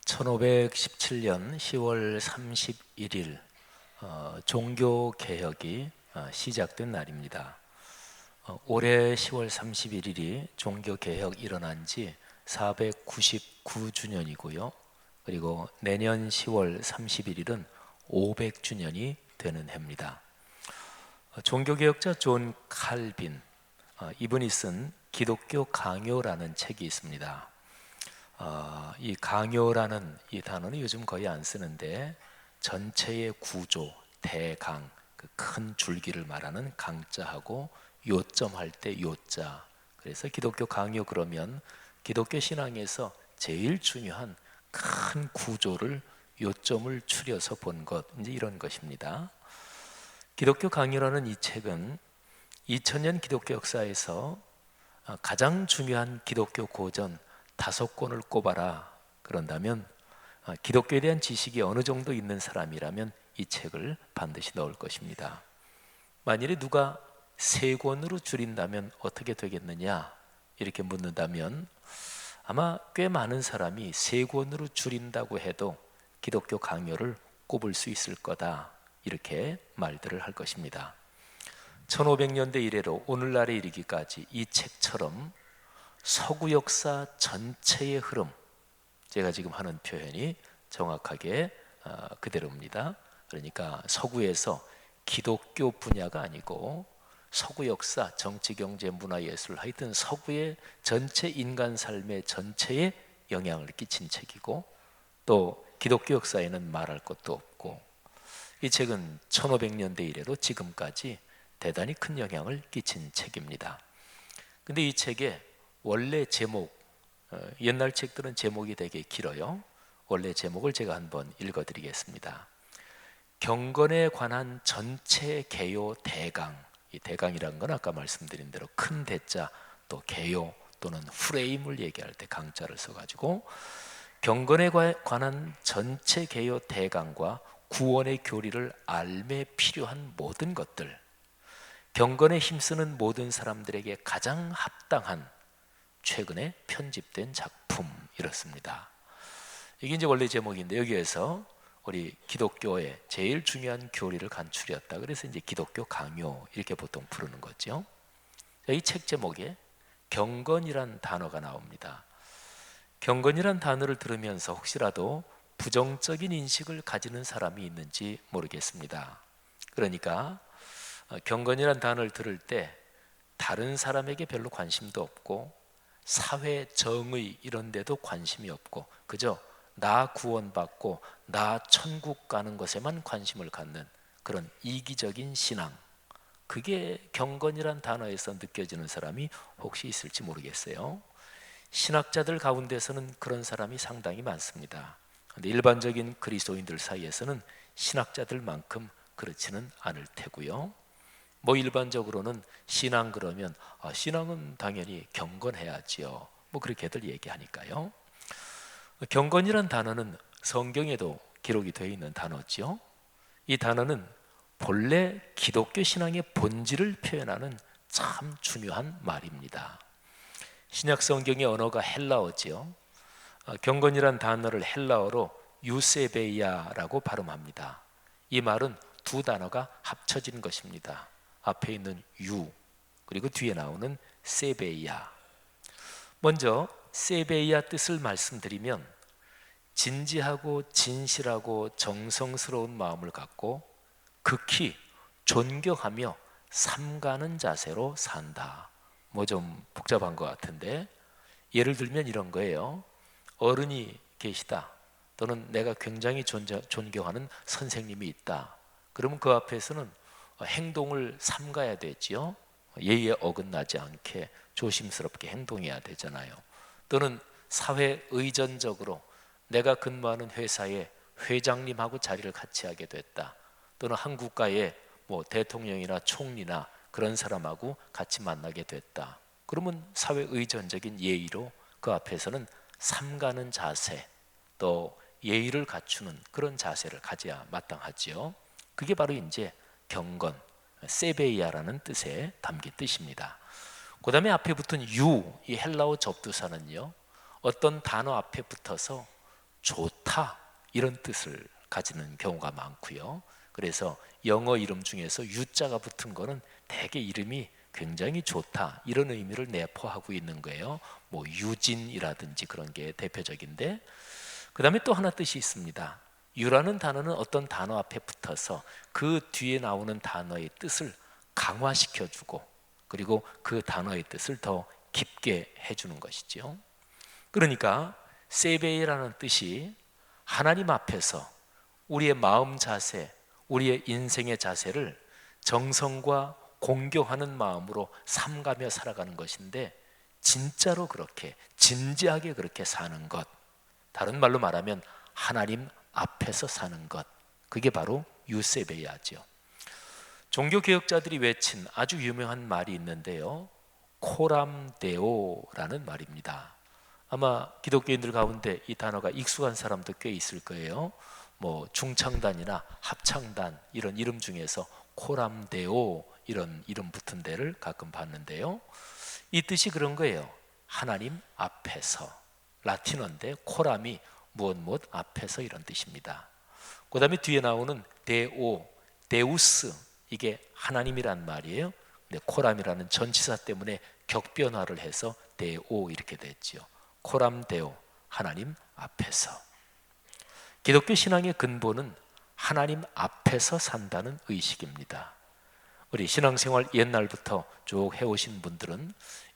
1517년 10월 31일 종교개혁이 시작된 날입니다. 올해 10월 31일이 종교개혁 일어난 지 499주년이고요. 그리고 내년 10월 31일은 500주년이 되는 해입니다. 종교개혁자 존 칼빈, 이분이 쓴 기독교 강요라는 책이 있습니다. 이 강요라는 이 단어는 요즘 거의 안 쓰는데 전체의 구조, 대강, 그 큰 줄기를 말하는 강자하고 요점할 때 요자. 그래서 기독교 강요 그러면 기독교 신앙에서 제일 중요한 큰 구조를 요점을 추려서 본 것, 이제 이런 것입니다. 기독교 강요라는 이 책은 2000년 기독교 역사에서 가장 중요한 기독교 고전 5권을 꼽아라 그런다면 기독교에 대한 지식이 어느 정도 있는 사람이라면 이 책을 반드시 넣을 것입니다. 만일에 누가 3권으로 줄인다면 어떻게 되겠느냐 이렇게 묻는다면 아마 꽤 많은 사람이 3권으로 줄인다고 해도 기독교 강요를 꼽을 수 있을 거다 이렇게 말들을 할 것입니다. 1500년대 이래로 오늘날에 이르기까지 이 책처럼 서구 역사 전체의 흐름, 제가 지금 하는 표현이 정확하게 그대로입니다. 그러니까 서구에서 기독교 분야가 아니고 서구 역사, 정치, 경제, 문화, 예술 하여튼 서구의 전체 인간 삶의 전체에 영향을 끼친 책이고 또 기독교 역사에는 말할 것도 없고 이 책은 1500년대 이래로 지금까지 대단히 큰 영향을 끼친 책입니다. 근데 이 책에 원래 제목, 옛날 책들은 제목이 되게 길어요. 원래 제목을 제가 한번 읽어드리겠습니다. 경건에 관한 전체 개요 대강. 이 대강이라는 건 아까 말씀드린 대로 큰 대자 또 개요 또는 프레임을 얘기할 때 강자를 써가지고 경건에 관한 전체 개요 대강과 구원의 교리를 알매 필요한 모든 것들, 경건에 힘쓰는 모든 사람들에게 가장 합당한 최근에 편집된 작품 이렇습니다. 이게 이제 원래 제목인데 여기에서 우리 기독교의 제일 중요한 교리를 간추렸다. 그래서 이제 기독교 강요 이렇게 보통 부르는 거죠. 이 책 제목에 경건이란 단어가 나옵니다. 경건이란 단어를 들으면서 혹시라도 부정적인 인식을 가지는 사람이 있는지 모르겠습니다. 그러니까 경건이란 단어를 들을 때 다른 사람에게 별로 관심도 없고 사회 정의 이런 데도 관심이 없고 그저 나 구원받고 나 천국 가는 것에만 관심을 갖는 그런 이기적인 신앙, 그게 경건이란 단어에서 느껴지는 사람이 혹시 있을지 모르겠어요. 신학자들 가운데서는 그런 사람이 상당히 많습니다. 그런데 일반적인 그리스도인들 사이에서는 신학자들만큼 그렇지는 않을 테고요. 뭐 일반적으로는 신앙 그러면 신앙은 당연히 경건해야지요. 뭐 그렇게들 얘기하니까요. 경건이란 단어는 성경에도 기록이 되어 있는 단어죠. 이 단어는 본래 기독교 신앙의 본질을 표현하는 참 중요한 말입니다. 신약 성경의 언어가 헬라어지요. 경건이란 단어를 헬라어로 유세베이아라고 발음합니다. 이 말은 두 단어가 합쳐진 것입니다. 앞에 있는 유 그리고 뒤에 나오는 세베이아. 먼저 세베이아 뜻을 말씀드리면 진지하고 진실하고 정성스러운 마음을 갖고 극히 존경하며 삼가는 자세로 산다. 뭐 좀 복잡한 것 같은데 예를 들면 이런 거예요. 어른이 계시다 또는 내가 굉장히 존경하는 선생님이 있다. 그러면 그 앞에서는 행동을 삼가야 되지요. 예의에 어긋나지 않게 조심스럽게 행동해야 되잖아요. 또는 사회 의존적으로 내가 근무하는 회사에 회장님하고 자리를 같이 하게 됐다. 또는 한 국가의 뭐 대통령이나 총리나 그런 사람하고 같이 만나게 됐다. 그러면 사회 의존적인 예의로 그 앞에서는 삼가는 자세 또 예의를 갖추는 그런 자세를 가져야 마땅하지요. 그게 바로 이제 경건, 세베이아라는 뜻에 담긴 뜻입니다. 그 다음에 앞에 붙은 유, 이 헬라어 접두사는요 어떤 단어 앞에 붙어서 좋다 이런 뜻을 가지는 경우가 많고요. 그래서 영어 이름 중에서 유자가 붙은 거는 대개 이름이 굉장히 좋다 이런 의미를 내포하고 있는 거예요. 뭐 유진이라든지 그런 게 대표적인데, 그 다음에 또 하나 뜻이 있습니다. 유라는 단어는 어떤 단어 앞에 붙어서 그 뒤에 나오는 단어의 뜻을 강화시켜주고, 그리고 그 단어의 뜻을 더 깊게 해주는 것이죠. 그러니까 세베이라는 뜻이 하나님 앞에서 우리의 마음 자세, 우리의 인생의 자세를 정성과 공경하는 마음으로 삼가며 살아가는 것인데, 진짜로 그렇게 진지하게 그렇게 사는 것, 다른 말로 말하면 하나님 앞에서 사는 것, 그게 바로 유세베야죠. 종교개혁자들이 외친 아주 유명한 말이 있는데요, 코람데오라는 말입니다. 아마 기독교인들 가운데 이 단어가 익숙한 사람도 꽤 있을 거예요. 뭐 중창단이나 합창단 이런 이름 중에서 코람데오 이런 이름 붙은 데를 가끔 봤는데요, 이 뜻이 그런 거예요. 하나님 앞에서. 라틴어인데 코람이 무엇 앞에서 이런 뜻입니다. 그 다음에 뒤에 나오는 데오, 데우스, 이게 하나님이란 말이에요. 근데 코람이라는 전치사 때문에 격변화를 해서 데오 이렇게 됐죠. 코람데오, 하나님 앞에서. 기독교 신앙의 근본은 하나님 앞에서 산다는 의식입니다. 우리 신앙생활 옛날부터 쭉 해오신 분들은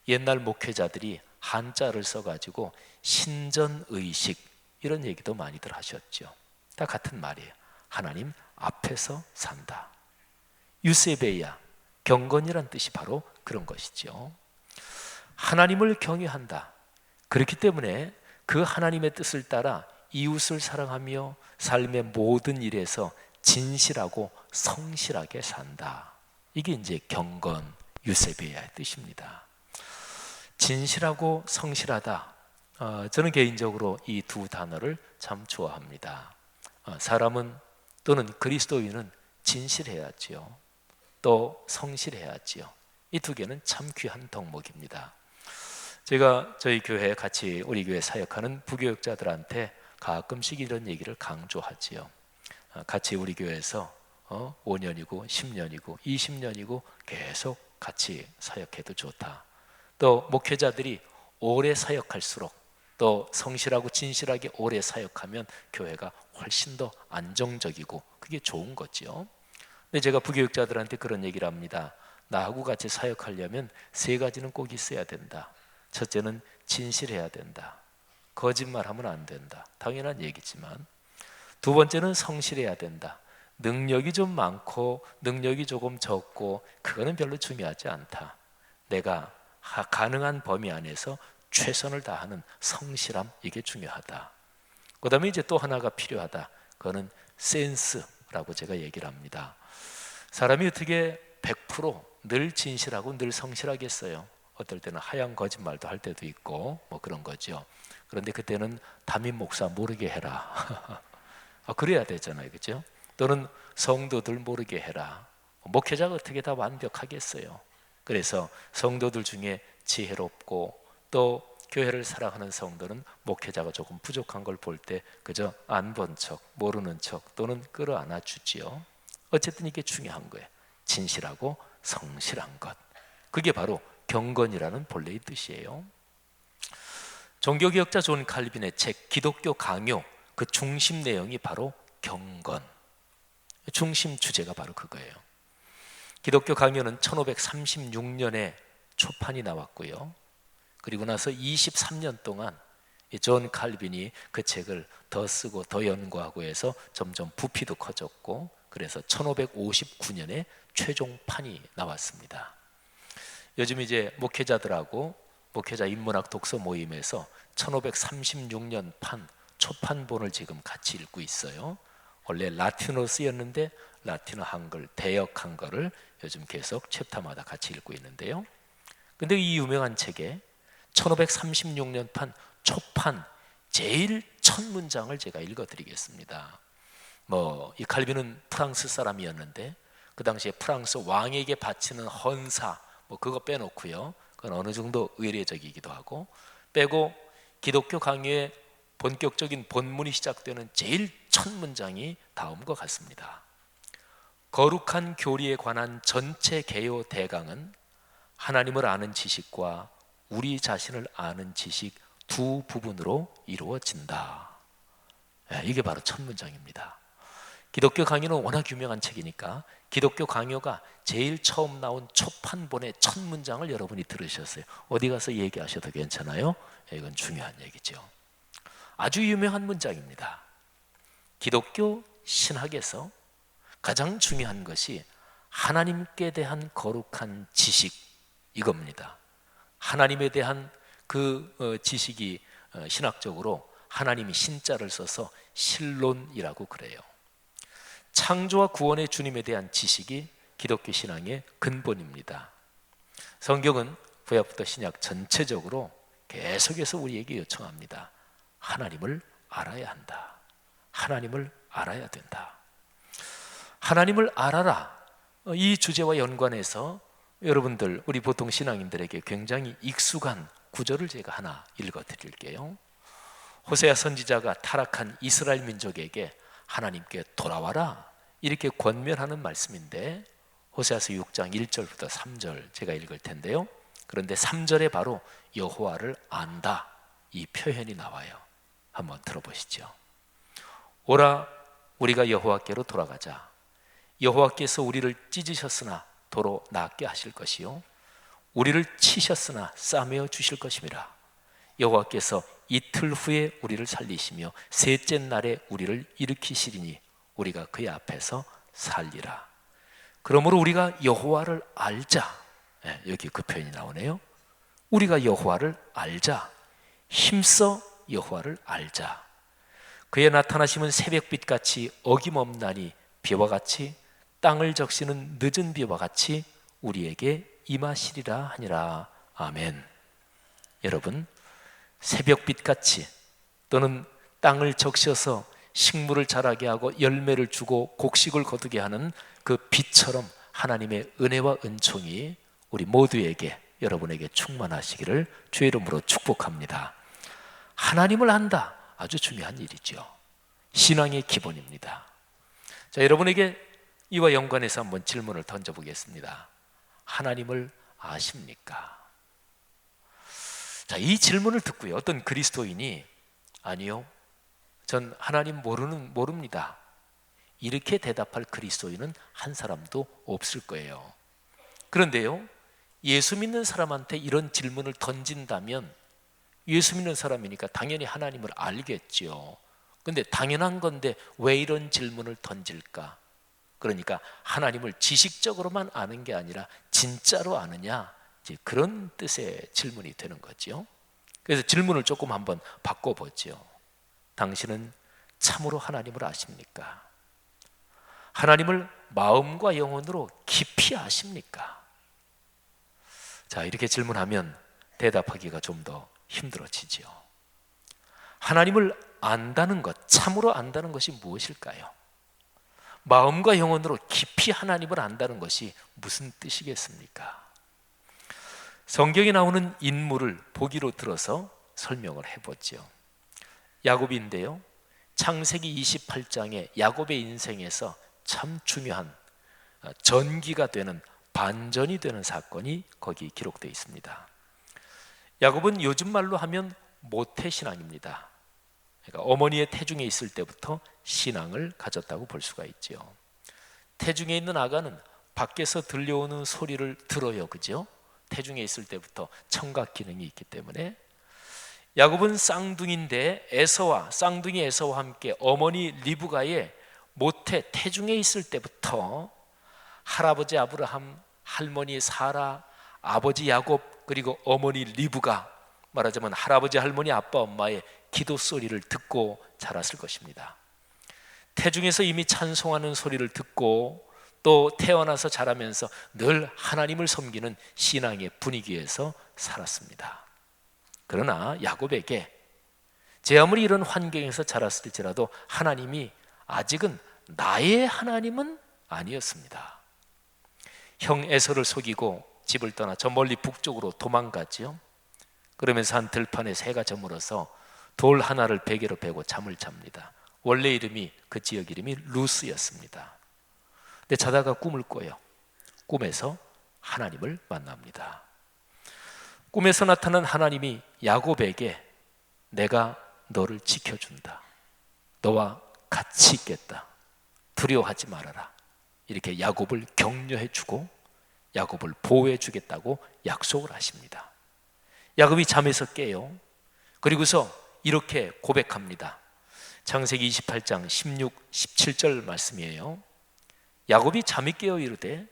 옛날 목회자들이 한자를 써가지고 신전의식 이런 얘기도 많이들 하셨죠. 다 같은 말이에요. 하나님 앞에서 산다. 유세베야, 경건이란 뜻이 바로 그런 것이죠. 하나님을 경외한다. 그렇기 때문에 그 하나님의 뜻을 따라 이웃을 사랑하며 삶의 모든 일에서 진실하고 성실하게 산다. 이게 이제 경건, 유세베야의 뜻입니다. 진실하고 성실하다. 저는 개인적으로 이 두 단어를 참 좋아합니다. 사람은 또는 그리스도인은 진실해야지요. 또 성실해야지요. 이 두 개는 참 귀한 덕목입니다. 제가 저희 교회 같이 우리 교회 사역하는 부교육자들한테 가끔씩 이런 얘기를 강조하지요. 같이 우리 교회에서 5년이고 10년이고 20년이고 계속 같이 사역해도 좋다. 또 목회자들이 오래 사역할수록 또 성실하고 진실하게 오래 사역하면 교회가 훨씬 더 안정적이고 그게 좋은 거지요. 근데 제가 부교육자들한테 그런 얘기를 합니다. 나하고 같이 사역하려면 세 가지는 꼭 있어야 된다. 첫째는 진실해야 된다. 거짓말하면 안 된다. 당연한 얘기지만, 두 번째는 성실해야 된다. 능력이 좀 많고 능력이 조금 적고 그거는 별로 중요하지 않다. 내가 가능한 범위 안에서 최선을 다하는 성실함, 이게 중요하다. 그 다음에 이제 또 하나가 필요하다. 그거는 센스라고 제가 얘기를 합니다. 사람이 어떻게 100% 진실하고 늘 성실하겠어요? 어떨 때는 하얀 거짓말도 할 때도 있고 뭐 그런 거죠. 그런데 그때는 담임 목사 모르게 해라. 그래야 되잖아요, 그렇죠? 또는 성도들 모르게 해라. 목회자가 어떻게 다 완벽하겠어요? 그래서 성도들 중에 지혜롭고 또 교회를 사랑하는 성도는 목회자가 조금 부족한 걸 볼 때 그저 안 본 척, 모르는 척 또는 끌어안아 주지요. 어쨌든 이게 중요한 거예요. 진실하고 성실한 것. 그게 바로 경건이라는 본래의 뜻이에요. 종교개혁자 존 칼빈의 책 기독교 강요, 그 중심 내용이 바로 경건. 중심 주제가 바로 그거예요. 기독교 강요는 1536년에 초판이 나왔고요. 그리고 나서 23년 동안 존 칼빈이 그 책을 더 쓰고 더 연구하고 해서 점점 부피도 커졌고, 그래서 1559년에 최종판이 나왔습니다. 요즘 이제 목회자들하고 목회자 인문학 독서 모임에서 1536년 판 초판본을 지금 같이 읽고 있어요. 원래 라틴어로 쓰였는데 라틴어 한글, 대역 한글을 요즘 계속 챕터마다 같이 읽고 있는데요. 근데 이 유명한 책에 1536년 판 초판 제일 첫 문장을 제가 읽어드리겠습니다. 이 칼빈은 프랑스 사람이었는데 그 당시에 프랑스 왕에게 바치는 헌사 그거 빼놓고요. 그건 어느 정도 의례적이기도 하고 빼고 기독교 강요의 본격적인 본문이 시작되는 제일 첫 문장이 다음과 같습니다. 거룩한 교리에 관한 전체 개요 대강은 하나님을 아는 지식과 우리 자신을 아는 지식 두 부분으로 이루어진다. 이게 바로 첫 문장입니다. 기독교 강요는 워낙 유명한 책이니까 기독교 강요가 제일 처음 나온 초판본의 첫 문장을 여러분이 들으셨어요. 어디 가서 얘기하셔도 괜찮아요. 이건 중요한 얘기죠. 아주 유명한 문장입니다. 기독교 신학에서 가장 중요한 것이 하나님께 대한 거룩한 지식, 이겁니다. 하나님에 대한 그 지식이 신학적으로 하나님이 신자를 써서 신론이라고 그래요. 창조와 구원의 주님에 대한 지식이 기독교 신앙의 근본입니다. 성경은 구약부터 신약 전체적으로 계속해서 우리에게 요청합니다. 하나님을 알아야 한다. 하나님을 알아야 된다. 하나님을 알아라. 이 주제와 연관해서 여러분들, 우리 보통 신앙인들에게 굉장히 익숙한 구절을 제가 하나 읽어 드릴게요. 호세아 선지자가 타락한 이스라엘 민족에게 하나님께 돌아와라 이렇게 권면하는 말씀인데, 호세아서 6장 1절부터 3절 제가 읽을 텐데요. 그런데 3절에 바로 여호와를 안다 이 표현이 나와요. 한번 들어보시죠. 오라 우리가 여호와께로 돌아가자. 여호와께서 우리를 찢으셨으나 도로 낫게 하실 것이요 우리를 치셨으나 싸매어 주실 것임이라. 여호와께서 이틀 후에 우리를 살리시며 셋째 날에 우리를 일으키시리니 우리가 그의 앞에서 살리라. 그러므로 우리가 여호와를 알자. 여기 그 표현이 나오네요. 우리가 여호와를 알자. 힘써 여호와를 알자. 그의 나타나심은 새벽빛같이 어김없나니 비와 같이 땅을 적시는 늦은 비와 같이 우리에게 임하시리라 하니라. 아멘. 여러분, 새벽빛같이 또는 땅을 적셔서 식물을 자라게 하고 열매를 주고 곡식을 거두게 하는 그 빛처럼 하나님의 은혜와 은총이 우리 모두에게, 여러분에게 충만하시기를 주의 이름으로 축복합니다. 하나님을 안다, 아주 중요한 일이죠. 신앙의 기본입니다. 자, 여러분에게 이와 연관해서 한번 질문을 던져보겠습니다. 하나님을 아십니까? 자, 이 질문을 듣고요, 어떤 그리스도인이 아니요, 전 하나님 모릅니다 이렇게 대답할 그리스도인은 한 사람도 없을 거예요. 그런데요, 예수 믿는 사람한테 이런 질문을 던진다면 예수 믿는 사람이니까 당연히 하나님을 알겠죠. 근데 당연한 건데 왜 이런 질문을 던질까? 그러니까 하나님을 지식적으로만 아는 게 아니라 진짜로 아느냐, 이제 그런 뜻의 질문이 되는 거죠. 그래서 질문을 조금 한번 바꿔보죠. 당신은 참으로 하나님을 아십니까? 하나님을 마음과 영혼으로 깊이 아십니까? 자, 이렇게 질문하면 대답하기가 좀 더 힘들어지죠. 하나님을 안다는 것, 참으로 안다는 것이 무엇일까요? 마음과 영혼으로 깊이 하나님을 안다는 것이 무슨 뜻이겠습니까? 성경에 나오는 인물을 보기로 들어서 설명을 해보죠. 야곱인데요, 창세기 28장에 야곱의 인생에서 참 중요한 전기가 되는, 반전이 되는 사건이 거기 기록되어 있습니다. 야곱은 요즘 말로 하면 모태신앙입니다. 그러니까 어머니의 태중에 있을 때부터 신앙을 가졌다고 볼 수가 있죠. 태중에 있는 아가는 밖에서 들려오는 소리를 들어요, 그죠? 태중에 있을 때부터 청각 기능이 있기 때문에. 야곱은 쌍둥이인데 쌍둥이 에서와 함께 어머니 리브가의 모태 태중에 있을 때부터 할아버지 아브라함, 할머니 사라, 아버지 야곱, 그리고 어머니 리브가, 말하자면 할아버지 할머니 아빠 엄마의 기도 소리를 듣고 자랐을 것입니다. 태중에서 이미 찬송하는 소리를 듣고 또 태어나서 자라면서 늘 하나님을 섬기는 신앙의 분위기에서 살았습니다. 그러나 야곱에게 제 아무리 이런 환경에서 자랐을지라도 하나님이 아직은 나의 하나님은 아니었습니다. 형 에서를 속이고 집을 떠나 저 멀리 북쪽으로 도망갔지요. 그러면서 한 들판에 새가 저물어서 돌 하나를 베개로 베고 잠을 잡니다. 원래 이름이, 그 지역 이름이 루스였습니다. 근데 자다가 꿈을 꿔요. 꿈에서 하나님을 만납니다. 꿈에서 나타난 하나님이 야곱에게 내가 너를 지켜준다, 너와 같이 있겠다, 두려워하지 말아라, 이렇게 야곱을 격려해주고 야곱을 보호해주겠다고 약속을 하십니다. 야곱이 잠에서 깨요. 그리고서 이렇게 고백합니다. 창세기 28장 16, 17절 말씀이에요. 야곱이 잠이 깨어 이르되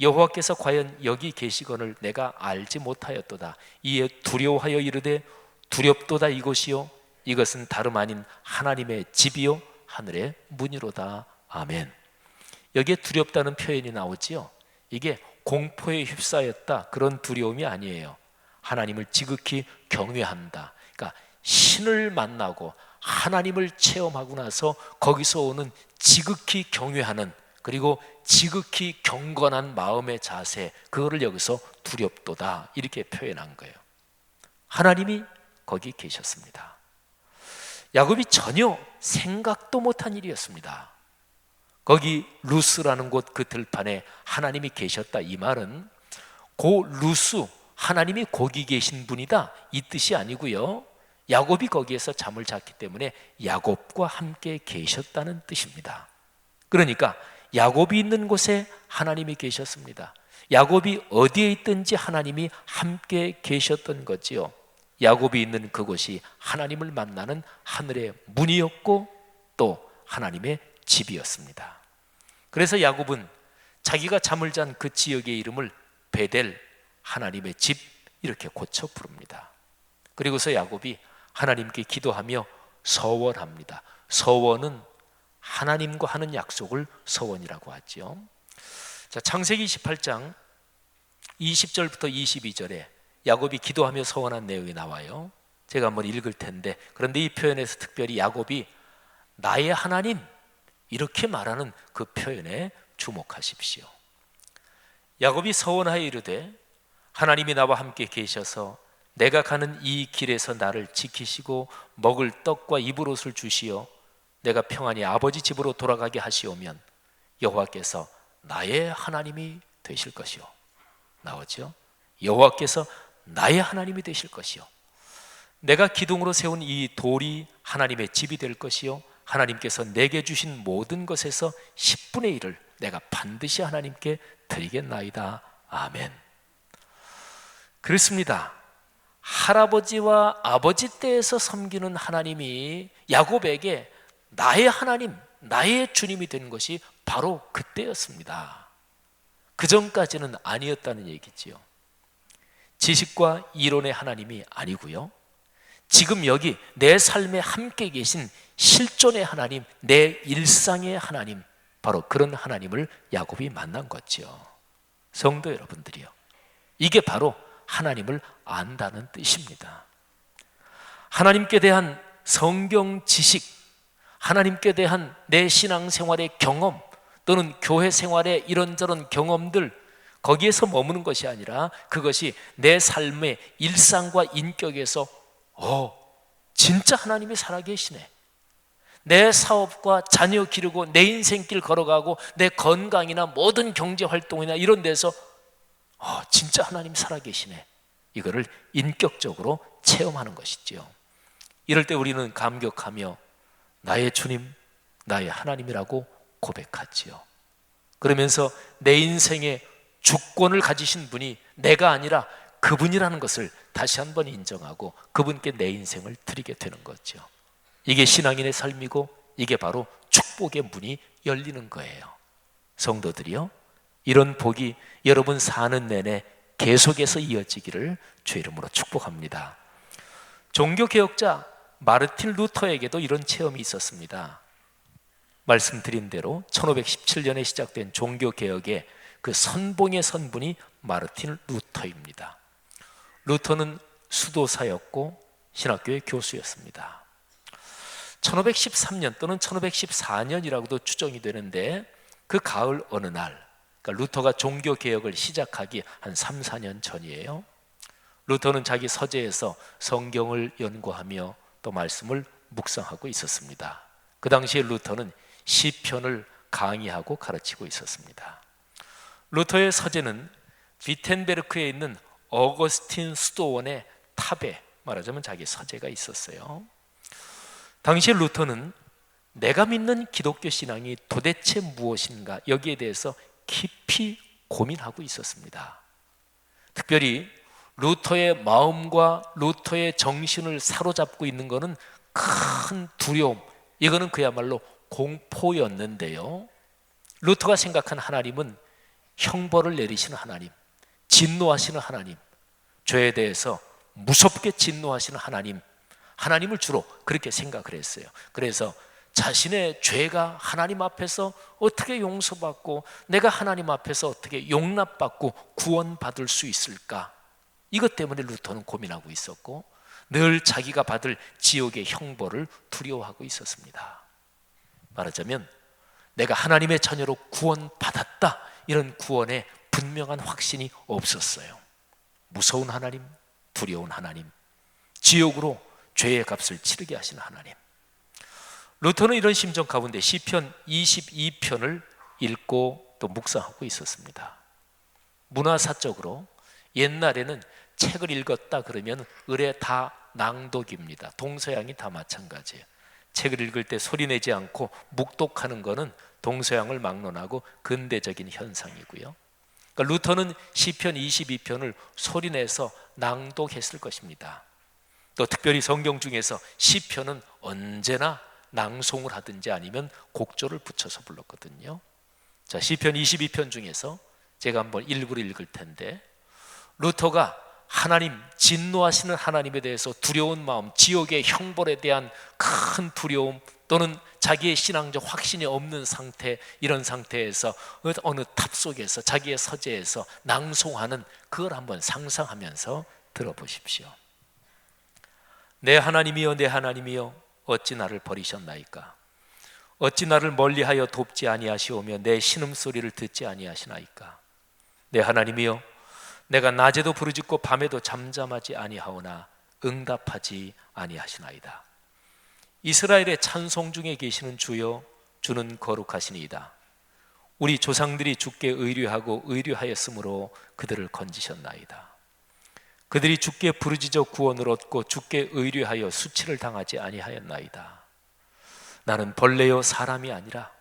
여호와께서 과연 여기 계시거늘 내가 알지 못하였도다. 이에 두려워하여 이르되 두렵도다 이곳이요 이것은 다름 아닌 하나님의 집이요 하늘의 문이로다. 아멘. 여기에 두렵다는 표현이 나오지요. 이게 공포에 휩싸였다, 그런 두려움이 아니에요. 하나님을 지극히 경외한다. 그러니까 신을 만나고 하나님을 체험하고 나서 거기서 오는 지극히 경외하는, 그리고 지극히 경건한 마음의 자세, 그거를 여기서 두렵도다 이렇게 표현한 거예요. 하나님이 거기 계셨습니다. 야곱이 전혀 생각도 못한 일이었습니다. 거기 루스라는 곳 그 들판에 하나님이 계셨다, 이 말은 고 루스, 하나님이 거기 계신 분이다 이 뜻이 아니고요, 야곱이 거기에서 잠을 잤기 때문에 야곱과 함께 계셨다는 뜻입니다. 그러니까 야곱이 있는 곳에 하나님이 계셨습니다. 야곱이 어디에 있든지 하나님이 함께 계셨던 거지요. 야곱이 있는 그곳이 하나님을 만나는 하늘의 문이었고 또 하나님의 집이었습니다. 그래서 야곱은 자기가 잠을 잔 그 지역의 이름을 베델, 하나님의 집, 이렇게 고쳐 부릅니다. 그리고서 야곱이 하나님께 기도하며 서원합니다. 서원은 하나님과 하는 약속을 서원이라고 하죠. 자, 창세기 28장 20절부터 22절에 야곱이 기도하며 서원한 내용이 나와요. 제가 한번 읽을 텐데, 그런데 이 표현에서 특별히 야곱이 나의 하나님 이렇게 말하는 그 표현에 주목하십시오. 야곱이 서원하여 이르되 하나님이 나와 함께 계셔서 내가 가는 이 길에서 나를 지키시고 먹을 떡과 입을 옷을 주시어 내가 평안히 아버지 집으로 돌아가게 하시오면 여호와께서 나의 하나님이 되실 것이요. 나오죠? 여호와께서 나의 하나님이 되실 것이요. 내가 기둥으로 세운 이 돌이 하나님의 집이 될 것이요. 하나님께서 내게 주신 모든 것에서 10분의 1을 내가 반드시 하나님께 드리겠나이다. 아멘. 그렇습니다. 할아버지와 아버지 때에서 섬기는 하나님이 야곱에게 나의 하나님, 나의 주님이 된 것이 바로 그때였습니다. 그 전까지는 아니었다는 얘기지요. 지식과 이론의 하나님이 아니고요, 지금 여기 내 삶에 함께 계신 실존의 하나님, 내 일상의 하나님, 바로 그런 하나님을 야곱이 만난 거죠. 성도 여러분들이요, 이게 바로 하나님을 안다는 뜻입니다. 하나님께 대한 성경 지식, 하나님께 대한 내 신앙생활의 경험 또는 교회 생활의 이런저런 경험들, 거기에서 머무는 것이 아니라 그것이 내 삶의 일상과 인격에서 진짜 하나님이 살아계시네, 내 사업과 자녀 기르고 내 인생길 걸어가고 내 건강이나 모든 경제활동이나 이런 데서 진짜 하나님 살아계시네, 이거를 인격적으로 체험하는 것이죠. 이럴 때 우리는 감격하며 나의 주님, 나의 하나님이라고 고백하지요. 그러면서 내 인생의 주권을 가지신 분이 내가 아니라 그분이라는 것을 다시 한번 인정하고 그분께 내 인생을 드리게 되는 거죠. 이게 신앙인의 삶이고 이게 바로 축복의 문이 열리는 거예요. 성도들이요, 이런 복이 여러분 사는 내내 계속해서 이어지기를 주의 이름으로 축복합니다. 종교개혁자 마르틴 루터에게도 이런 체험이 있었습니다. 말씀드린 대로 1517년에 시작된 종교개혁의 그 선봉의 선분이 마르틴 루터입니다. 루터는 수도사였고 신학교의 교수였습니다. 1513년 또는 1514년이라고도 추정이 되는데 그 가을 어느 날, 그러니까 루터가 종교개혁을 시작하기 한 3, 4년 전이에요. 루터는 자기 서재에서 성경을 연구하며 또 말씀을 묵상하고 있었습니다. 그 당시에 루터는 시편을 강의하고 가르치고 있었습니다. 루터의 서재는 비텐베르크에 있는 어거스틴 수도원의 탑에 말하자면 자기 서재가 있었어요. 당시에 루터는 내가 믿는 기독교 신앙이 도대체 무엇인가 여기에 대해서 깊이 고민하고 있었습니다. 특별히 루터의 마음과 루터의 정신을 사로잡고 있는 것은 큰 두려움, 이거는 그야말로 공포였는데요. 루터가 생각한 하나님은 형벌을 내리시는 하나님, 진노하시는 하나님, 죄에 대해서 무섭게 진노하시는 하나님을 주로 그렇게 생각을 했어요. 그래서 자신의 죄가 하나님 앞에서 어떻게 용서받고 내가 하나님 앞에서 어떻게 용납받고 구원받을 수 있을까? 이것 때문에 루터는 고민하고 있었고 늘 자기가 받을 지옥의 형벌을 두려워하고 있었습니다. 말하자면 내가 하나님의 자녀로 구원받았다, 이런 구원의 분명한 확신이 없었어요. 무서운 하나님, 두려운 하나님, 지옥으로 죄의 값을 치르게 하시는 하나님. 루터는 이런 심정 가운데 시편 22편을 읽고 또 묵상하고 있었습니다. 문화사적으로 옛날에는 책을 읽었다 그러면 을에 다 낭독입니다. 동서양이 다 마찬가지예요. 책을 읽을 때 소리내지 않고 묵독하는 것은 동서양을 막론하고 근대적인 현상이고요. 그러니까 루터는 시편 22편을 소리내서 낭독했을 것입니다. 또 특별히 성경 중에서 시편은 언제나 낭송을 하든지 아니면 곡조를 붙여서 불렀거든요. 자, 시편 22편 중에서 제가 한번 일부를 읽을 텐데, 루터가 하나님, 진노하시는 하나님에 대해서 두려운 마음, 지옥의 형벌에 대한 큰 두려움 또는 자기의 신앙적 확신이 없는 상태, 이런 상태에서 어느 탑 속에서 자기의 서재에서 낭송하는 그걸 한번 상상하면서 들어보십시오. 내 하나님이여, 내 하나님이여, 어찌 나를 버리셨나이까? 어찌 나를 멀리하여 돕지 아니하시오며 내 신음소리를 듣지 아니하시나이까? 내 하나님이여, 내가 낮에도 부르짖고 밤에도 잠잠하지 아니하오나 응답하지 아니하시나이다. 이스라엘의 찬송 중에 계시는 주여, 주는 거룩하시니이다. 우리 조상들이 주께 의뢰하고 의뢰하였으므로 그들을 건지셨나이다. 그들이 주께 부르짖어 구원을 얻고 주께 의뢰하여 수치를 당하지 아니하였나이다. 나는 벌레요 사람이 아니라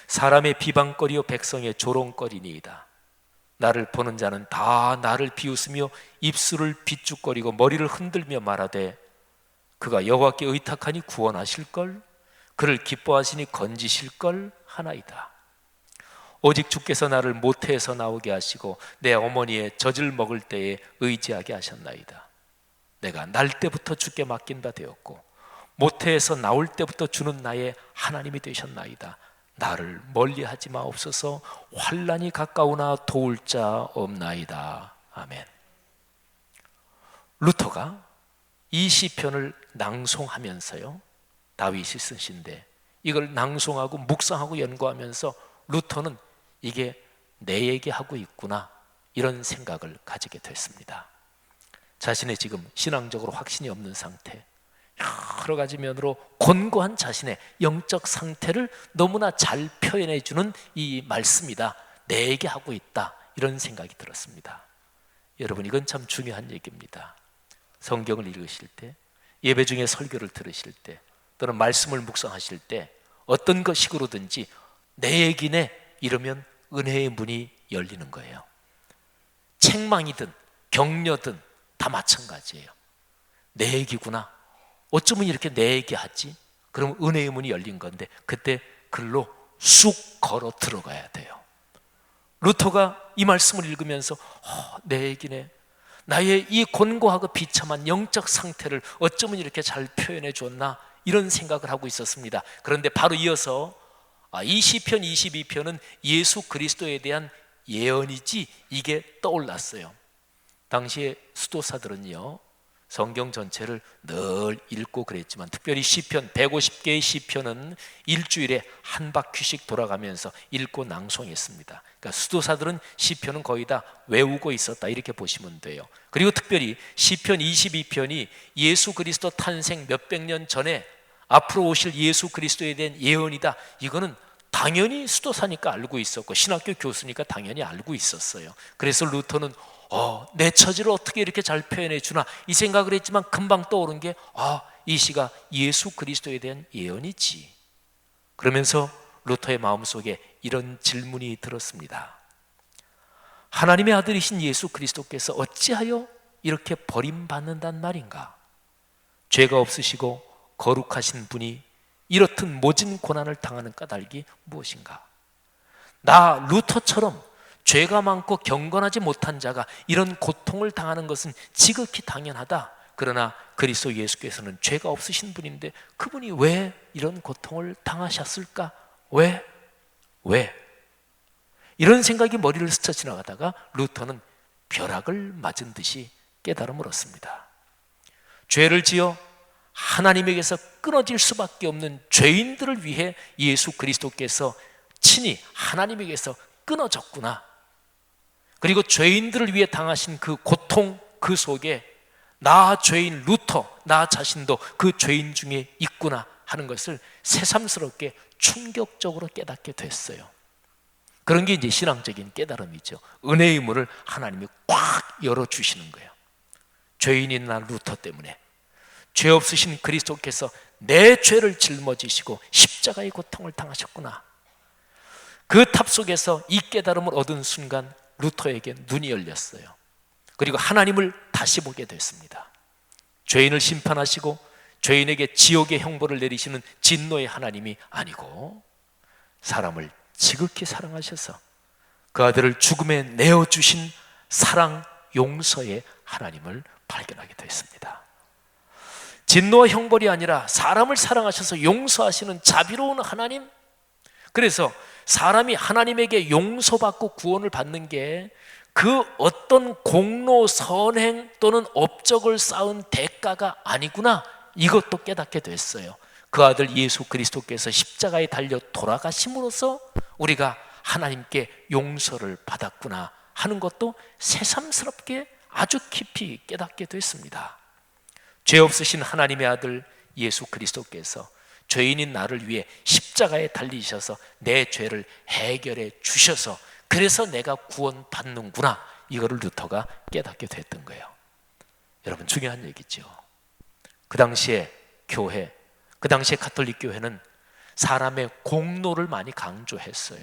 사람의 비방거리요 백성의 조롱거리니이다. 나를 보는 자는 다 나를 비웃으며 입술을 비죽거리고 머리를 흔들며 말하되 그가 여호와께 의탁하니 구원하실걸, 그를 기뻐하시니 건지실걸 하나이다. 오직 주께서 나를 모태에서 나오게 하시고 내 어머니의 젖을 먹을 때에 의지하게 하셨나이다. 내가 날 때부터 주께 맡긴 바 되었고 모태에서 나올 때부터 주는 나의 하나님이 되셨나이다. 나를 멀리하지 마옵소서. 환난이 가까우나 도울 자 없나이다. 아멘. 루터가 이 시편을 낭송하면서요, 다윗이 쓴 시인데 이걸 낭송하고 묵상하고 연구하면서 루터는 이게 내 얘기하고 있구나, 이런 생각을 가지게 됐습니다. 자신의 지금 신앙적으로 확신이 없는 상태, 여러 가지 면으로 곤고한 자신의 영적 상태를 너무나 잘 표현해 주는 이 말씀이다, 내 얘기하고 있다, 이런 생각이 들었습니다. 여러분, 이건 참 중요한 얘기입니다. 성경을 읽으실 때, 예배 중에 설교를 들으실 때, 또는 말씀을 묵상하실 때 어떤 것식으로든지 내 얘기네 이러면 은혜의 문이 열리는 거예요. 책망이든 격려든 다 마찬가지예요. 내 얘기구나, 어쩌면 이렇게 내 얘기하지? 그럼 은혜의 문이 열린 건데 그때 글로 쑥 걸어 들어가야 돼요. 루터가 이 말씀을 읽으면서 내 얘기네, 나의 이 곤고하고 비참한 영적 상태를 어쩌면 이렇게 잘 표현해 줬나, 이런 생각을 하고 있었습니다. 그런데 바로 이어서 이 시편 22편은 예수 그리스도에 대한 예언이지, 이게 떠올랐어요. 당시에 수도사들은요, 성경 전체를 늘 읽고 그랬지만 특별히 시편 150개의 시편은 일주일에 한 바퀴씩 돌아가면서 읽고 낭송했습니다. 그러니까 수도사들은 시편은 거의 다 외우고 있었다 이렇게 보시면 돼요. 그리고 특별히 시편 22편이 예수 그리스도 탄생 몇백 년 전에 앞으로 오실 예수 그리스도에 대한 예언이다. 이거는 당연히 수도사니까 알고 있었고 신학교 교수니까 당연히 알고 있었어요. 그래서 루터는 내 처지를 어떻게 이렇게 잘 표현해 주나 이 생각을 했지만 금방 떠오른 게 이 시가 예수 그리스도에 대한 예언이지. 그러면서 루터의 마음속에 이런 질문이 들었습니다. 하나님의 아들이신 예수 그리스도께서 어찌하여 이렇게 버림받는단 말인가? 죄가 없으시고 거룩하신 분이 이렇듯 모진 고난을 당하는 까닭이 무엇인가? 나 루터처럼 죄가 많고 경건하지 못한 자가 이런 고통을 당하는 것은 지극히 당연하다. 그러나 그리스도 예수께서는 죄가 없으신 분인데 그분이 왜 이런 고통을 당하셨을까? 왜? 이런 생각이 머리를 스쳐 지나가다가 루터는 벼락을 맞은 듯이 깨달음을 얻습니다. 죄를 지어 하나님에게서 끊어질 수밖에 없는 죄인들을 위해 예수 그리스도께서 친히 하나님에게서 끊어졌구나. 그리고 죄인들을 위해 당하신 그 고통 그 속에 나 죄인 루터 나 자신도 그 죄인 중에 있구나 하는 것을 새삼스럽게 충격적으로 깨닫게 됐어요. 그런 게 이제 신앙적인 깨달음이죠. 은혜의 문을 하나님이 꽉 열어주시는 거예요. 죄인인 나 루터 때문에 죄 없으신 그리스도께서 내 죄를 짊어지시고 십자가의 고통을 당하셨구나. 그 탑 속에서 이 깨달음을 얻은 순간 루터에게 눈이 열렸어요. 그리고 하나님을 다시 보게 됐습니다. 죄인을 심판하시고 죄인에게 지옥의 형벌을 내리시는 진노의 하나님이 아니고 사람을 지극히 사랑하셔서 그 아들을 죽음에 내어주신 사랑 용서의 하나님을 발견하게 됐습니다. 진노와 형벌이 아니라 사람을 사랑하셔서 용서하시는 자비로운 하나님. 그래서 사람이 하나님에게 용서받고 구원을 받는 게 그 어떤 공로, 선행 또는 업적을 쌓은 대가가 아니구나. 이것도 깨닫게 됐어요. 그 아들 예수 그리스도께서 십자가에 달려 돌아가심으로써 우리가 하나님께 용서를 받았구나 하는 것도 새삼스럽게 아주 깊이 깨닫게 됐습니다. 죄 없으신 하나님의 아들 예수 그리스도께서 죄인인 나를 위해 십자가에 달리셔서 내 죄를 해결해 주셔서 그래서 내가 구원받는구나. 이거를 루터가 깨닫게 됐던 거예요. 여러분 중요한 얘기죠. 그 당시에 교회, 그 당시에 가톨릭 교회는 사람의 공로를 많이 강조했어요.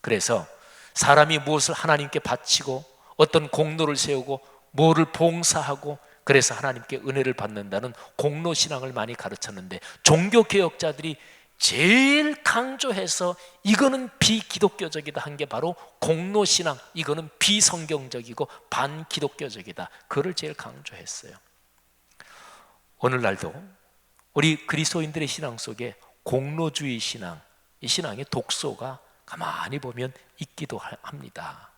그래서 사람이 무엇을 하나님께 바치고 어떤 공로를 세우고 뭐를 봉사하고 그래서 하나님께 은혜를 받는다는 공로신앙을 많이 가르쳤는데 종교개혁자들이 제일 강조해서 이거는 비기독교적이다 한 게 바로 공로신앙, 이거는 비성경적이고 반기독교적이다. 그걸 제일 강조했어요. 오늘날도 우리 그리스도인들의 신앙 속에 공로주의 신앙, 이 신앙의 독소가 가만히 보면 있기도 합니다.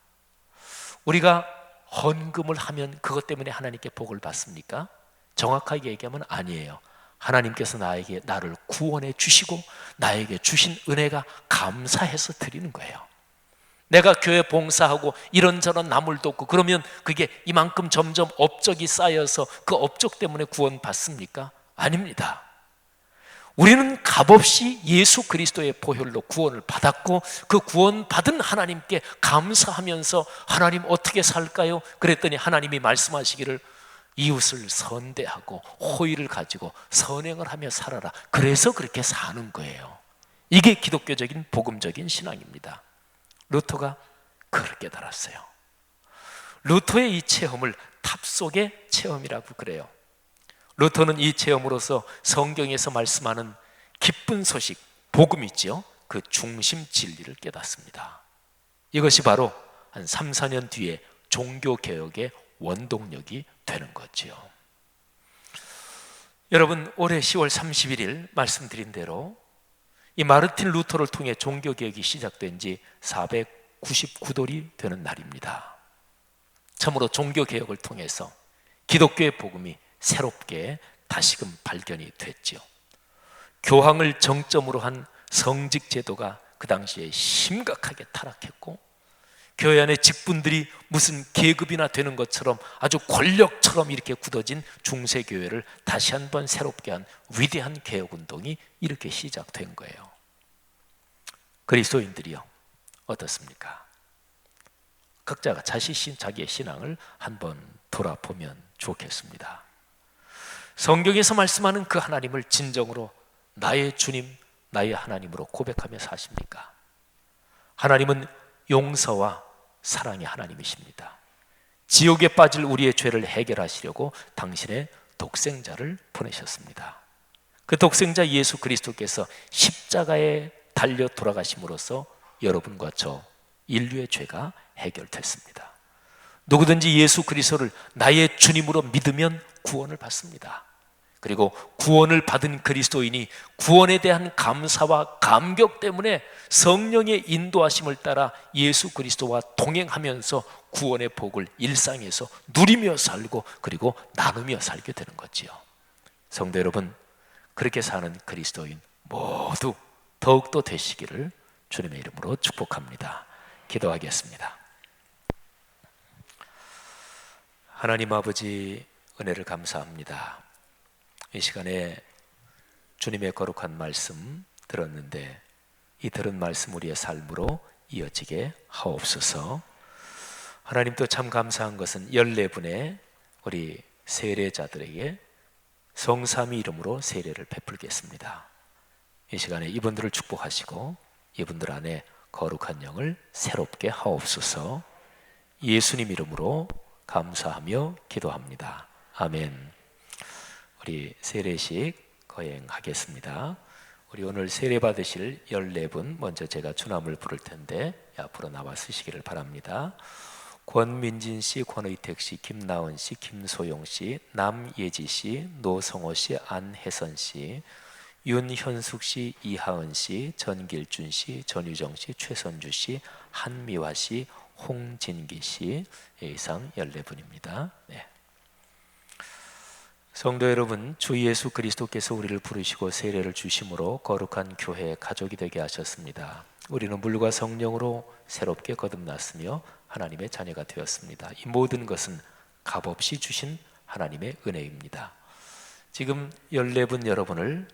우리가 헌금을 하면 그것 때문에 하나님께 복을 받습니까? 정확하게 얘기하면 아니에요. 하나님께서 나를 구원해 주시고 나에게 주신 은혜가 감사해서 드리는 거예요. 내가 교회 봉사하고 이런저런 나물 돕고 그러면 그게 이만큼 점점 업적이 쌓여서 그 업적 때문에 구원 받습니까? 아닙니다. 우리는 값없이 예수 그리스도의 보혈로 구원을 받았고 그 구원 받은 하나님께 감사하면서 하나님 어떻게 살까요? 그랬더니 하나님이 말씀하시기를 이웃을 선대하고 호의를 가지고 선행을 하며 살아라. 그래서 그렇게 사는 거예요. 이게 기독교적인 복음적인 신앙입니다. 루터가 그걸 깨달았어요. 루터의 이 체험을 탑 속의 체험이라고 그래요. 루터는 이 체험으로서 성경에서 말씀하는 기쁜 소식, 복음이지요. 그 중심 진리를 깨닫습니다. 이것이 바로 한 3, 4년 뒤에 종교개혁의 원동력이 되는 거지요. 여러분, 올해 10월 31일 말씀드린 대로 이 마르틴 루터를 통해 종교개혁이 시작된 지 499돌이 되는 날입니다. 참으로 종교개혁을 통해서 기독교의 복음이 새롭게 다시금 발견이 됐죠. 교황을 정점으로 한 성직 제도가 그 당시에 심각하게 타락했고, 교회 안에 직분들이 무슨 계급이나 되는 것처럼 아주 권력처럼 이렇게 굳어진 중세교회를 다시 한번 새롭게 한 위대한 개혁운동이 이렇게 시작된 거예요. 그리스도인들이요, 어떻습니까? 각자가 자기의 신앙을 한번 돌아보면 좋겠습니다. 성경에서 말씀하는 그 하나님을 진정으로 나의 주님, 나의 하나님으로 고백하며 사십니까? 하나님은 용서와 사랑의 하나님이십니다. 지옥에 빠질 우리의 죄를 해결하시려고 당신의 독생자를 보내셨습니다. 그 독생자 예수 그리스도께서 십자가에 달려 돌아가심으로써 여러분과 저 인류의 죄가 해결됐습니다. 누구든지 예수 그리스도를 나의 주님으로 믿으면 구원을 받습니다. 그리고 구원을 받은 그리스도인이 구원에 대한 감사와 감격 때문에 성령의 인도하심을 따라 예수 그리스도와 동행하면서 구원의 복을 일상에서 누리며 살고 그리고 나누며 살게 되는 거지요. 성도 여러분, 그렇게 사는 그리스도인 모두 더욱더 되시기를 주님의 이름으로 축복합니다. 기도하겠습니다. 하나님 아버지, 은혜를 감사합니다. 이 시간에 주님의 거룩한 말씀 들었는데 이 들은 말씀 우리의 삶으로 이어지게 하옵소서. 하나님, 또 참 감사한 것은 14분의 우리 세례자들에게 성삼위 이름으로 세례를 베풀겠습니다. 이 시간에 이분들을 축복하시고 이분들 안에 거룩한 영을 새롭게 하옵소서. 예수님 이름으로 감사하며 기도합니다. 아멘. 우리 세례식 거행하겠습니다. 우리 오늘 세례 받으실 14분 먼저 제가 주남을 부를 텐데 앞으로 나와 쓰시기를 바랍니다. 권민진 씨, 권의택 씨, 김나은 씨, 김소영 씨, 남예지 씨, 노성호 씨, 안혜선 씨, 윤현숙 씨, 이하은 씨, 전길준 씨, 전유정 씨, 최선주 씨, 한미화 씨, 홍진기 씨, 이상 14분입니다. 네. 성도 여러분, 주 예수 그리스도께서 우리를 부르시고 세례를 주심으로 거룩한 교회의 가족이 되게 하셨습니다. 우리는 물과 성령으로 새롭게 거듭났으며 하나님의 자녀가 되었습니다. 이 모든 것은 값없이 주신 하나님의 은혜입니다. 지금 14분 여러분을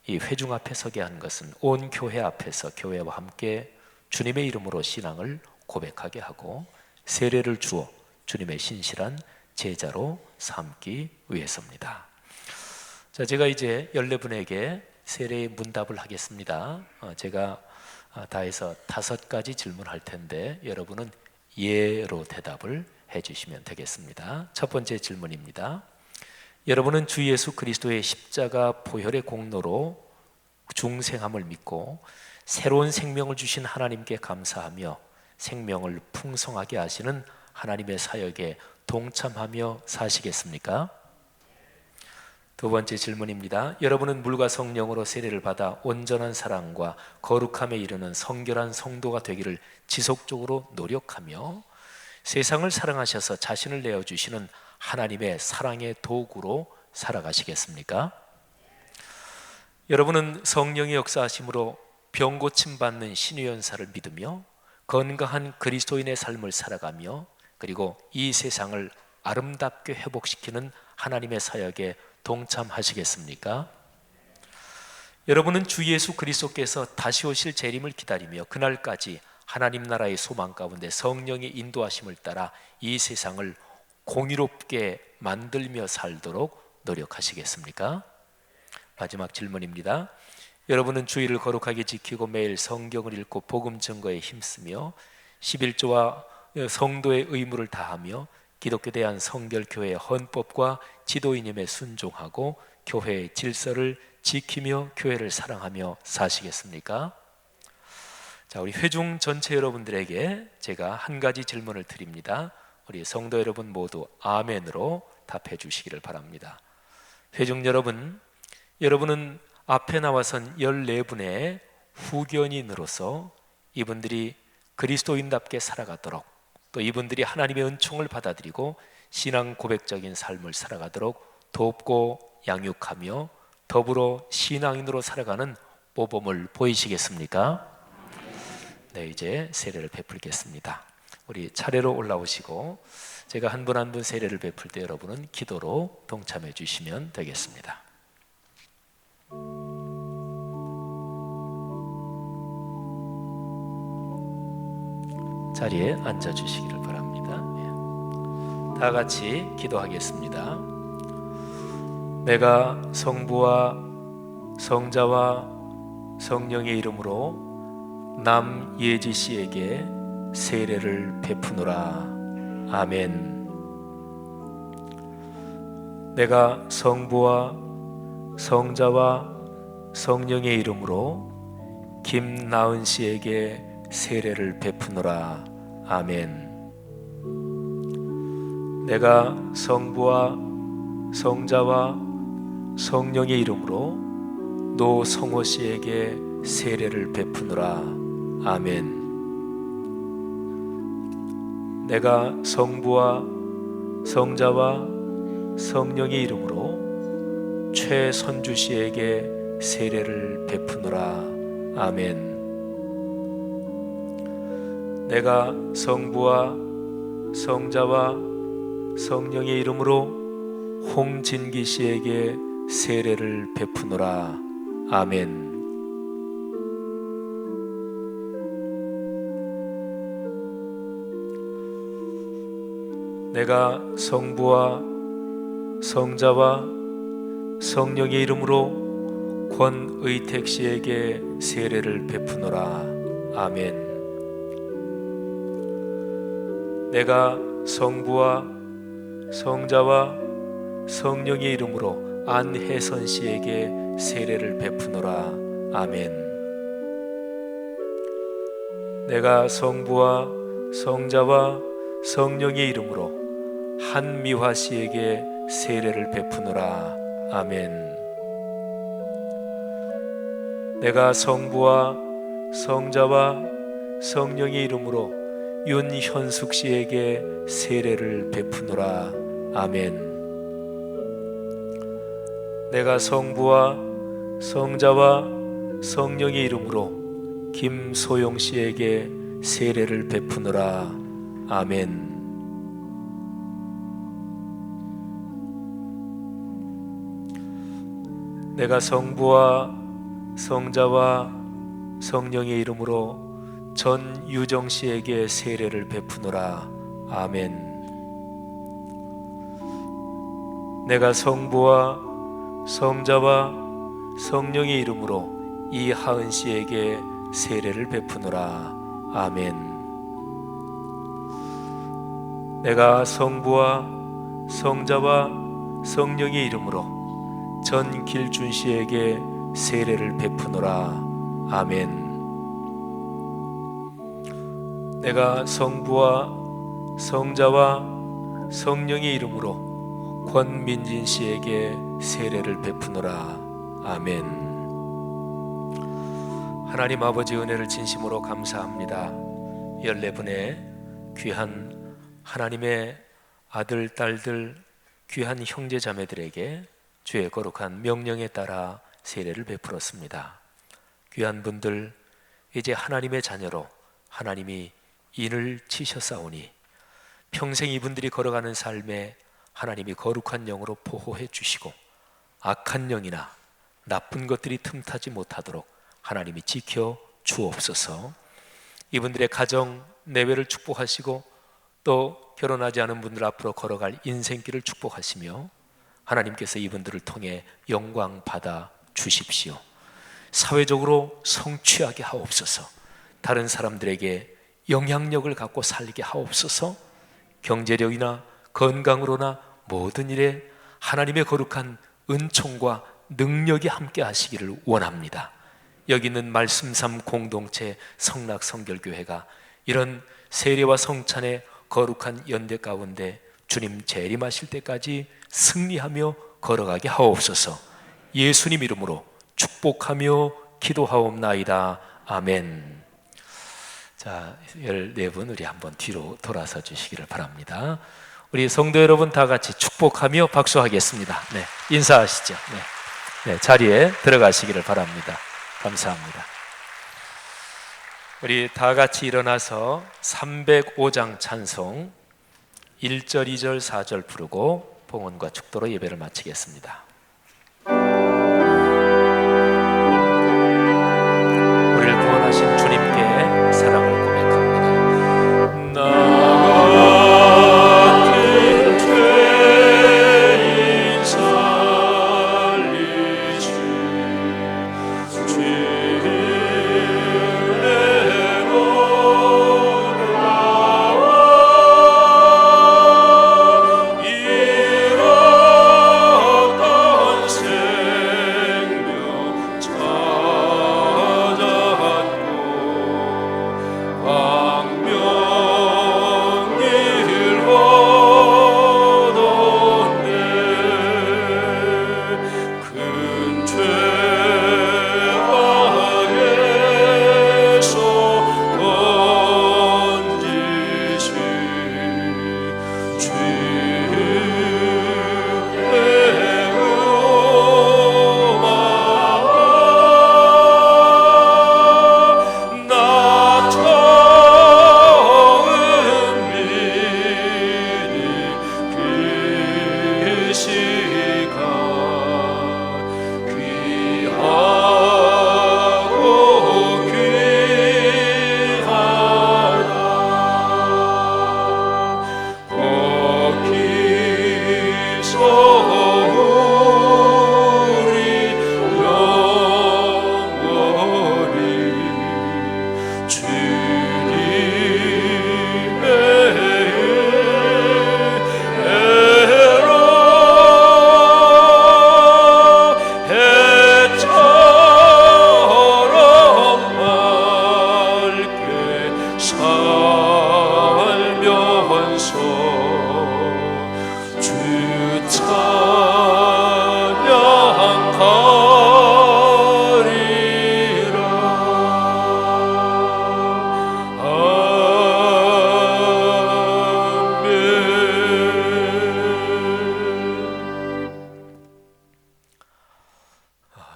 이 회중 앞에 서게 한 것은 온 교회 앞에서 교회와 함께 주님의 이름으로 신앙을 고백하게 하고 세례를 주어 주님의 신실한 제자로 삼기 위해서입니다. 자, 제가 이제 14분에게 세례의 문답을 하겠습니다. 제가 다 해서 5가지 질문할 텐데 여러분은 예로 대답을 해주시면 되겠습니다. 첫 번째 질문입니다. 여러분은 주 예수 그리스도의 십자가 보혈의 공로로 중생함을 믿고 새로운 생명을 주신 하나님께 감사하며 생명을 풍성하게 하시는 하나님의 사역에 동참하며 사시겠습니까? 두 번째 질문입니다. 여러분은 물과 성령으로 세례를 받아 온전한 사랑과 거룩함에 이르는 성결한 성도가 되기를 지속적으로 노력하며 세상을 사랑하셔서 자신을 내어주시는 하나님의 사랑의 도구로 살아가시겠습니까? 여러분은 성령의 역사하심으로 병 고침 받는 신의 연사를 믿으며 건강한 그리스도인의 삶을 살아가며 그리고 이 세상을 아름답게 회복시키는 하나님의 사역에 동참하시겠습니까? 여러분은 주 예수 그리스도께서 다시 오실 재림을 기다리며 그날까지 하나님 나라의 소망 가운데 성령의 인도하심을 따라 이 세상을 공의롭게 만들며 살도록 노력하시겠습니까? 마지막 질문입니다. 여러분은 주일을 거룩하게 지키고 매일 성경을 읽고 복음 증거에 힘쓰며 11조와 성도의 의무를 다하며 기독교 대한 성결교회의 헌법과 지도인임에 순종하고 교회의 질서를 지키며 교회를 사랑하며 사시겠습니까? 자, 우리 회중 전체 여러분들에게 제가 한 가지 질문을 드립니다. 우리 성도 여러분 모두 아멘으로 답해 주시기를 바랍니다. 회중 여러분, 여러분은 앞에 나와선 14분의 후견인으로서 이분들이 그리스도인답게 살아가도록 또 이분들이 하나님의 은총을 받아들이고 신앙 고백적인 삶을 살아가도록 돕고 양육하며 더불어 신앙인으로 살아가는 모범을 보이시겠습니까? 네, 이제 세례를 베풀겠습니다. 우리 차례로 올라오시고 제가 한 분 한 분 세례를 베풀 때 여러분은 기도로 동참해 주시면 되겠습니다. 자리에 앉아 주시기를 바랍니다. 다 같이 기도하겠습니다. 내가 성부와 성자와 성령의 이름으로 남예지 씨에게 세례를 베푸노라. 아멘. 내가 성부와 성자와 성령의 이름으로 김나은 씨에게 세례를 베푸노라. 아멘. 내가 성부와 성자와 성령의 이름으로 노성호 씨에게 세례를 베푸노라. 아멘. 내가 성부와 성자와 성령의 이름으로 최선주 씨에게 세례를 베푸노라. 아멘. 내가 성부와 성자와 성령의 이름으로 홍진기 씨에게 세례를 베푸노라. 아멘. 내가 성부와 성자와 성령의 이름으로 권의택 씨에게 세례를 베푸노라. 아멘. 내가 성부와 성자와 성령의 이름으로 안혜선 씨에게 세례를 베푸노라. 아멘. 내가 성부와 성자와 성령의 이름으로 한미화 씨에게 세례를 베푸노라. 아멘. 내가 성부와 성자와 성령의 이름으로 윤현숙 씨에게 세례를 베푸노라. 아멘. 내가 성부와 성자와 성령의 이름으로 김소영 씨에게 세례를 베푸노라. 아멘. 내가 성부와 성자와 성령의 이름으로 전유정 씨에게 세례를 베푸노라. 아멘. 내가 성부와 성자와 성령의 이름으로 이하은 씨에게 세례를 베푸노라. 아멘. 내가 성부와 성자와 성령의 이름으로 전길준 씨에게 세례를 베푸노라. 아멘. 내가 성부와 성자와 성령의 이름으로 권민진 씨에게 세례를 베푸노라. 아멘. 하나님 아버지 은혜를 진심으로 감사합니다. 14분의 귀한 하나님의 아들, 딸들, 귀한 형제 자매들에게 주의 거룩한 명령에 따라 세례를 베풀었습니다. 귀한 분들, 이제 하나님의 자녀로 하나님이 인을 치셨사오니 평생 이분들이 걸어가는 삶에 하나님이 거룩한 영으로 보호해 주시고 악한 영이나 나쁜 것들이 틈타지 못하도록 하나님이 지켜 주옵소서. 이분들의 가정 내외를 축복하시고 또 결혼하지 않은 분들 앞으로 걸어갈 인생길을 축복하시며 하나님께서 이분들을 통해 영광 받아 주십시오. 사회적으로 성취하게 하옵소서. 다른 사람들에게 영향력을 갖고 살게 하옵소서. 경제력이나 건강으로나 모든 일에 하나님의 거룩한 은총과 능력이 함께 하시기를 원합니다. 여기 있는 말씀삼 공동체 성락성결교회가 이런 세례와 성찬의 거룩한 연대 가운데 주님 재림하실 때까지 승리하며 걸어가게 하옵소서. 예수님 이름으로 축복하며 기도하옵나이다. 아멘. 자, 14분 우리 한번 뒤로 돌아서 주시기를 바랍니다. 우리 성도 여러분 다 같이 축복하며 박수하겠습니다. 네, 인사하시죠. 네, 자리에 들어가시기를 바랍니다. 감사합니다. 우리 다 같이 일어나서 305장 찬송 1절, 2절, 4절 부르고 봉헌과 축도로 예배를 마치겠습니다. 우리를 구원하신 주님께 사랑을 고백합니다.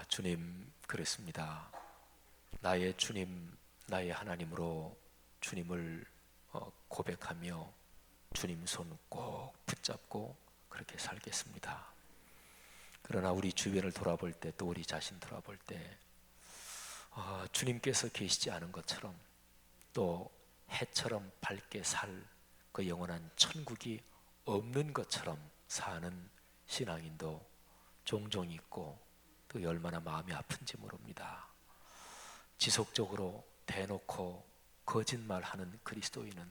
주님, 그랬습니다. 나의 주님, 나의 하나님으로 주님을 고백하며 주님 손 꼭 붙잡고 그렇게 살겠습니다. 그러나 우리 주변을 돌아볼 때, 또 우리 자신 돌아볼 때 주님께서 계시지 않은 것처럼, 또 해처럼 밝게 살 그 영원한 천국이 없는 것처럼 사는 신앙인도 종종 있고, 또 얼마나 마음이 아픈지 모릅니다. 지속적으로 대놓고 거짓말하는 그리스도인은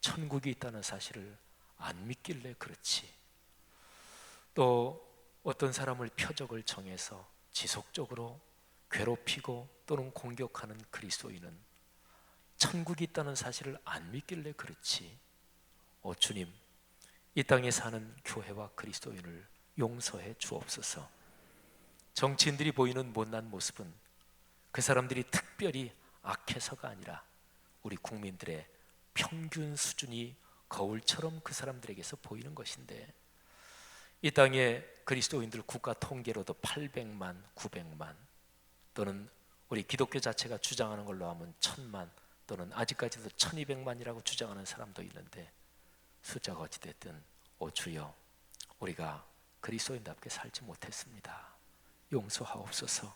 천국이 있다는 사실을 안 믿길래 그렇지, 또 어떤 사람을 표적을 정해서 지속적으로 괴롭히고 또는 공격하는 그리스도인은 천국이 있다는 사실을 안 믿길래 그렇지, 주님, 이 땅에 사는 교회와 그리스도인을 용서해 주옵소서. 정치인들이 보이는 못난 모습은 그 사람들이 특별히 악해서가 아니라 우리 국민들의 평균 수준이 거울처럼 그 사람들에게서 보이는 것인데, 이 땅에 그리스도인들 국가 통계로도 800만, 900만, 또는 우리 기독교 자체가 주장하는 걸로 하면 1000만, 또는 아직까지도 1200만이라고 주장하는 사람도 있는데, 숫자가 어찌됐든 주여, 우리가 그리스도인답게 살지 못했습니다. 용서하옵소서.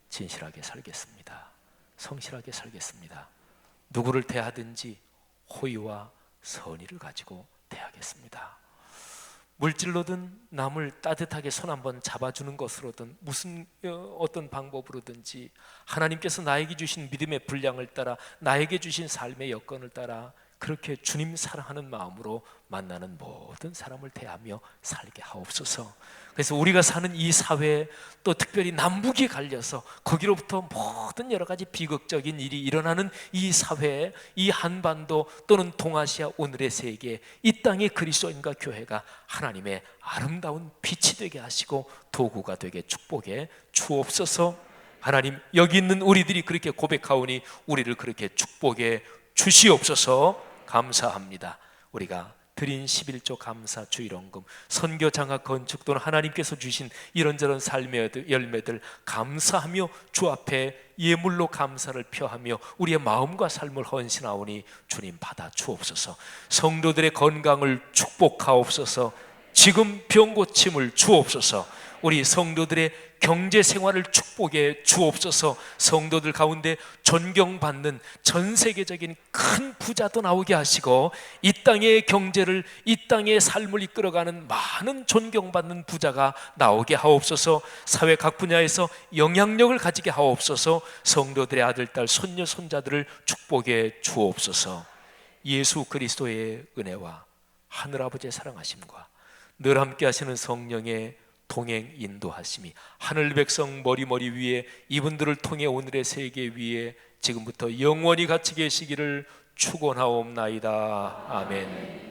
진실하게 살겠습니다. 성실하게 살겠습니다. 누구를 대하든지 호의와 선의를 가지고 대하겠습니다. 물질로든 남을 따뜻하게 손 한번 잡아주는 것으로든 무슨 어떤 방법으로든지 하나님께서 나에게 주신 믿음의 분량을 따라, 나에게 주신 삶의 여건을 따라 그렇게 주님 사랑하는 마음으로 만나는 모든 사람을 대하며 살게 하옵소서. 그래서 우리가 사는 이 사회에, 또 특별히 남북이 갈려서 거기로부터 모든 여러 가지 비극적인 일이 일어나는 이 사회에, 이 한반도 또는 동아시아, 오늘의 세계, 이 땅의 그리스도인과 교회가 하나님의 아름다운 빛이 되게 하시고 도구가 되게 축복해 주옵소서. 하나님, 여기 있는 우리들이 그렇게 고백하오니 우리를 그렇게 축복해 주시옵소서. 감사합니다. 우리가 드린 11조 감사 주일원금, 선교 장학 건축 또는 하나님께서 주신 이런저런 삶의 열매들 감사하며 주 앞에 예물로 감사를 표하며 우리의 마음과 삶을 헌신하오니 주님 받아 주옵소서. 성도들의 건강을 축복하옵소서. 지금 병 고침을 주옵소서. 우리 성도들의 경제 생활을 축복해 주옵소서. 성도들 가운데 존경받는 전 세계적인 큰 부자도 나오게 하시고 이 땅의 경제를, 이 땅의 삶을 이끌어가는 많은 존경받는 부자가 나오게 하옵소서. 사회 각 분야에서 영향력을 가지게 하옵소서. 성도들의 아들, 딸, 손녀, 손자들을 축복해 주옵소서. 예수 그리스도의 은혜와 하늘아버지의 사랑하심과 늘 함께 하시는 성령의 동행 인도하심이 하늘 백성 머리 위에 이분들을 통해 오늘의 세계 위에 지금부터 영원히 같이 계시기를 축원하옵나이다. 아멘.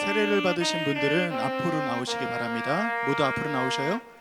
세례를 받으신 분들은 앞으로 나오시기 바랍니다. 모두 앞으로 나오셔요.